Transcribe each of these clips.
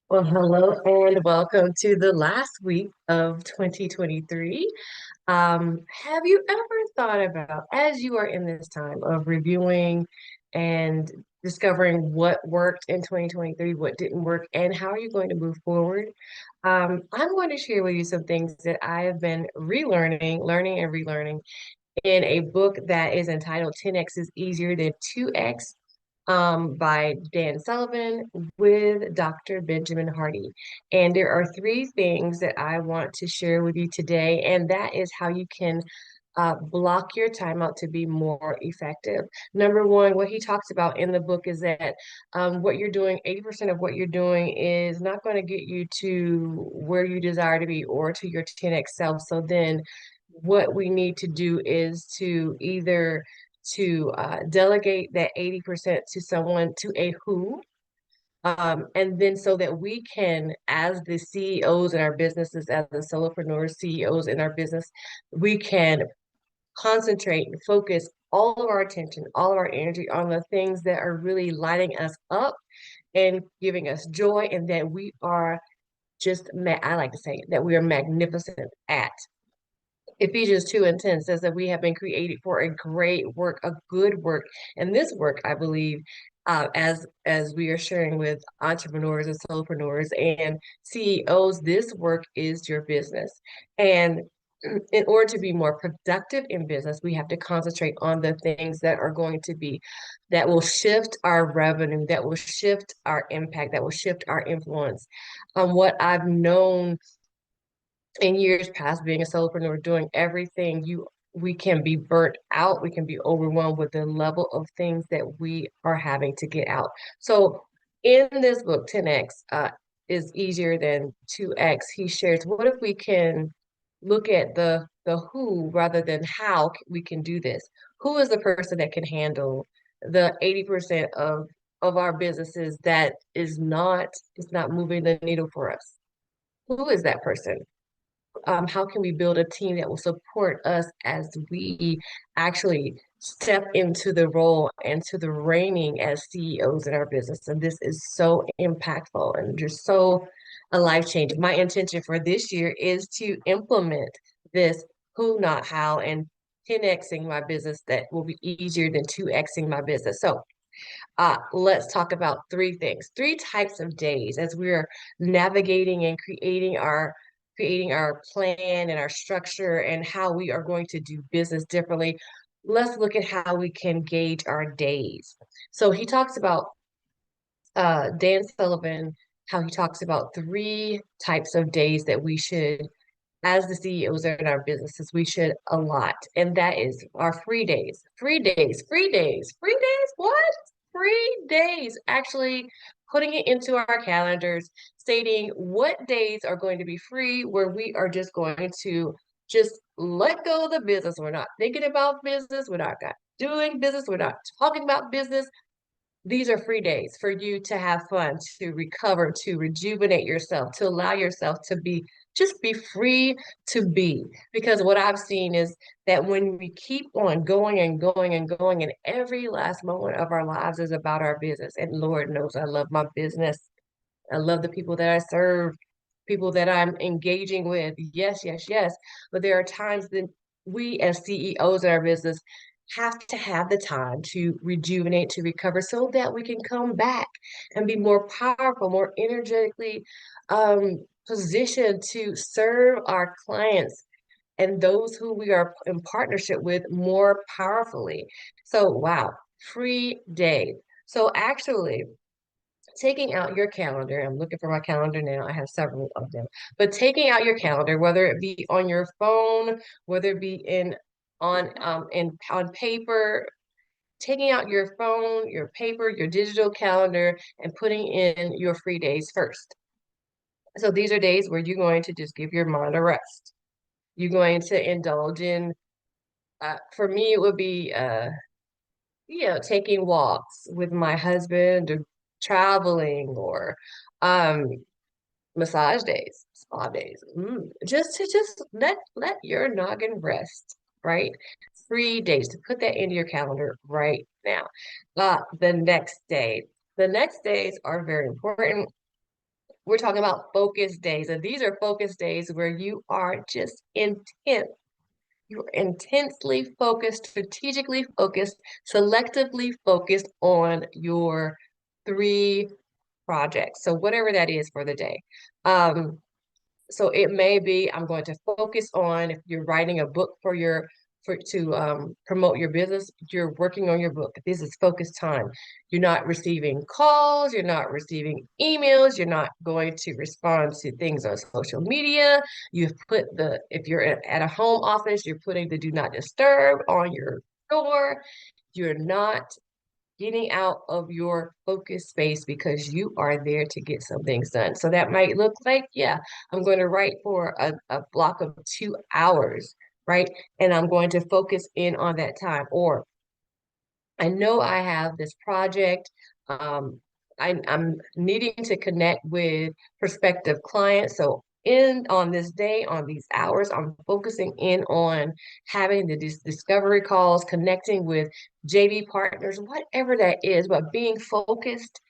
Well, hello and welcome to the last week of 2023. Have you ever thought about, as you are in this time of reviewing and discovering what worked in 2023, what didn't work, and how are you going to move forward? I'm going to share with you some things that I have been relearning, learning and relearning in a book that is entitled 10X is Easier Than 2X by Dan Sullivan with Dr. Benjamin Hardy. And there are three things that I want to share with you today, and that is how you can block your time out to be more effective. Number one, what he talks about in the book is that what you're doing, 80% of what you're doing is not going to get you to where you desire to be or to your 10x self. So then what we need to do is to either to delegate that 80% to someone, to a who, and then so that we can, as the CEOs in our businesses, as the solopreneur CEOs in our business, we can concentrate and focus all of our attention, all of our energy on the things that are really lighting us up and giving us joy, and that we are I like to say that we are magnificent at. Ephesians 2 and 10 says that we have been created for a great work, a good work. And this work, I believe, as we are sharing with entrepreneurs and solopreneurs and CEOs, this work is your business. And in order to be more productive in business, we have to concentrate on the things that are going to be, that will shift our revenue, that will shift our impact, that will shift our influence. What I've known in years past being a solopreneur, doing everything, we can be burnt out, we can be overwhelmed with the level of things that we are having to get out. So in this book, 10x is easier than 2x. He shares, what if we can look at the who rather than how we can do this? Who is the person that can handle the 80% of our businesses that is not moving the needle for us? Who is that person? How can we build a team that will support us as we actually step into the role and to the reigning as CEOs in our business? And this is so impactful and just so a life change. My intention for this year is to implement this who, not how, and 10xing my business that will be easier than 2xing my business. So let's talk about three things, three types of days as we're navigating and creating our plan and our structure and how we are going to do business differently. Let's look at how we can gauge our days. So he talks about Dan Sullivan, how he talks about three types of days that we should, as the CEOs in our businesses, we should allot. And that is our free days. Free days, free days, free days. What? Free days. Actually putting it into our calendars, stating what days are going to be free, where we are just going to just let go of the business. We're not thinking about business. We're not doing business. We're not talking about business. These are free days for you to have fun, to recover, to rejuvenate yourself, to allow yourself to be just be free to be. Because what I've seen is that when we keep on going and going and going, and every last moment of our lives is about our business. And Lord knows I love my business. I love the people that I serve, people that I'm engaging with. Yes, yes, yes. But there are times that we as CEOs of our business have to have the time to rejuvenate, to recover, so that we can come back and be more powerful, more energetically positioned to serve our clients and those who we are in partnership with more powerfully. So, wow, free day. So, actually, taking out your calendar, I'm looking for my calendar now. I have several of them, but taking out your calendar, whether it be on your phone, whether it be on paper, taking out your phone, your paper, your digital calendar, and putting in your free days first. So these are days where you're going to just give your mind a rest. You're going to indulge in, for me, it would be, taking walks with my husband or traveling or um, massage days, spa days. Just to just let your noggin rest, right? Free days to put that into your calendar right now. The next day. The next days are very important. we're talking about focus days, and these are focus days where you are just intent. You're intensely focused, strategically focused, selectively focused on your three projects. So whatever that is for the day. Um, so it may be I'm going to focus on if you're writing a book for your for to promote your business, you're working on your book. This is focus time. You're not receiving calls, you're not receiving emails, you're not going to respond to things on social media. You've put the if you're at a home office, you're putting the do not disturb on your door. You're not getting out of your focus space because you are there to get some things done. So that might look like, yeah, I'm going to write for a block of 2 hours, right? And I'm going to focus in on that time. Or I know I have this project. Um, I'm needing to connect with prospective clients. So in on this day, on these hours, I'm focusing in on having the discovery calls, connecting with JV partners, whatever that is, but being focused,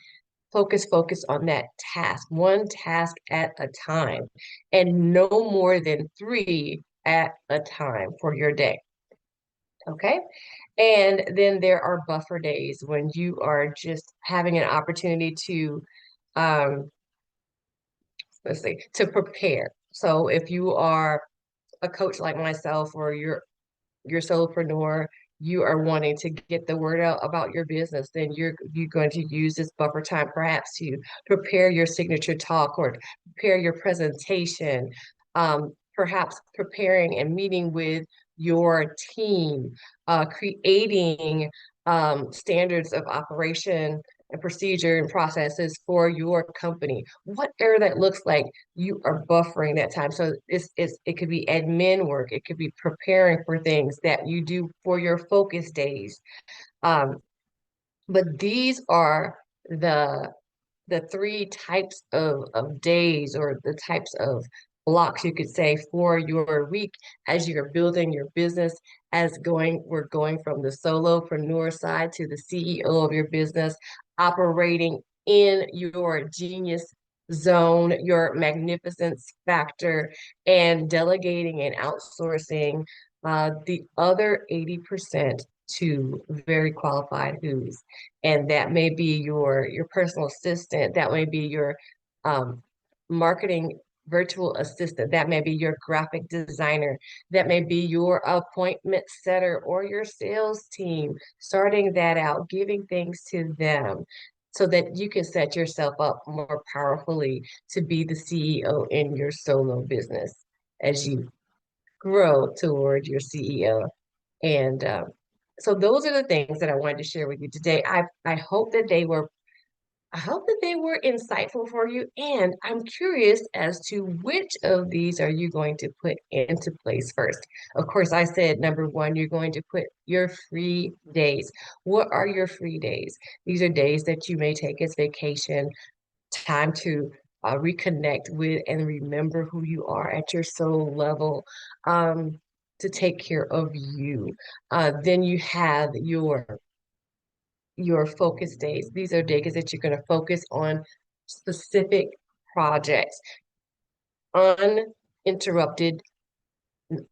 focus on that task, one task at a time, and no more than three at a time for your day. Okay. And then there are buffer days when you are just having an opportunity to, um, let's see, to prepare. So if you are a coach like myself or you're solopreneur, you are wanting to get the word out about your business, then you're going to use this buffer time perhaps to prepare your signature talk or prepare your presentation, perhaps preparing and meeting with your team, creating standards of operation and procedure and processes for your company. Whatever that looks like, you are buffering that time. So it could be admin work, it could be preparing for things that you do for your focus days. Um, but these are the the three types of days or the types of blocks you could say for your week as you're building your business we're going from the solopreneur side to the CEO of your business, operating in your genius zone, your magnificence factor, and delegating and outsourcing the other 80% to very qualified who's, and that may be your personal assistant, that may be your um, marketing virtual assistant, that may be your graphic designer, that may be your appointment setter or your sales team, starting that out, giving things to them so that you can set yourself up more powerfully to be the CEO in your solo business as you grow toward your CEO. And so those are the things that I wanted to share with you today. I hope that they were insightful for you. And I'm curious as to which of these are you going to put into place first. Of course, I said number one, you're going to put your free days. What are your free days? These are days that you may take as vacation, time to reconnect with and remember who you are at your soul level, to take care of you. Then you have your focus days. These are days that you're going to focus on specific projects, uninterrupted,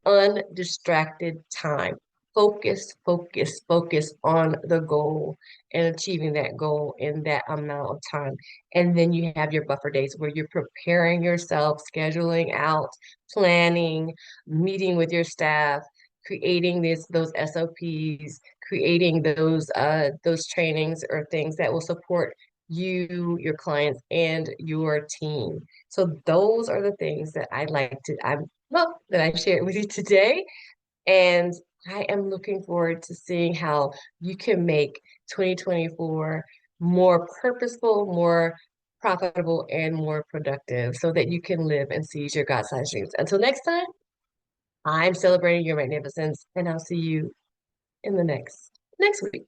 undistracted time. Focus on the goal and achieving that goal in that amount of time. And then you have your buffer days where you're preparing yourself, scheduling out, planning, meeting with your staff, creating those SOPs, creating those trainings or things that will support you, your clients, and your team. So those are the things that that I shared with you today. And I am looking forward to seeing how you can make 2024 more purposeful, more profitable, and more productive so that you can live and seize your God-sized dreams. Until next time, I'm celebrating your magnificence, and I'll see you in the next week.